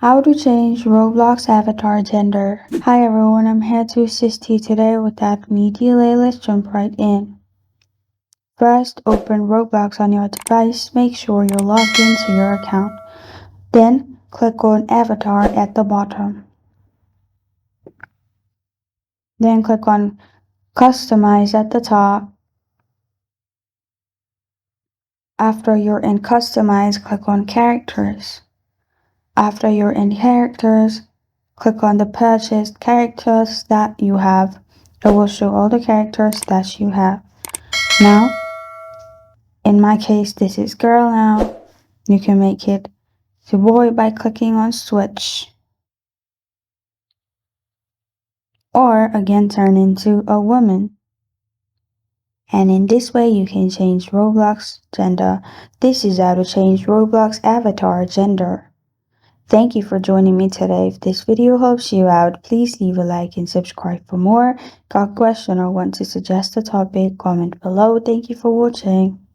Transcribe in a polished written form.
How to change Roblox avatar gender. Hi everyone, I'm here to assist you today. Without any delay, let's jump right in. First, open Roblox on your device. Make sure you're logged into your account. Then, click on Avatar at the bottom. Then click on Customize at the top. After you're in Customize, click on Characters. After you're in Characters, click on the purchased characters that you have. It will show all the characters that you have. Now, in my case, this is girl now. You can make it to boy by clicking on switch. Or again, turn into a woman. And in this way, you can change Roblox gender. This is how to change Roblox avatar gender. Thank you for joining me today. If this video helps you out, please leave a like and subscribe for more. Got a question or want to suggest a topic, comment below. Thank you for watching.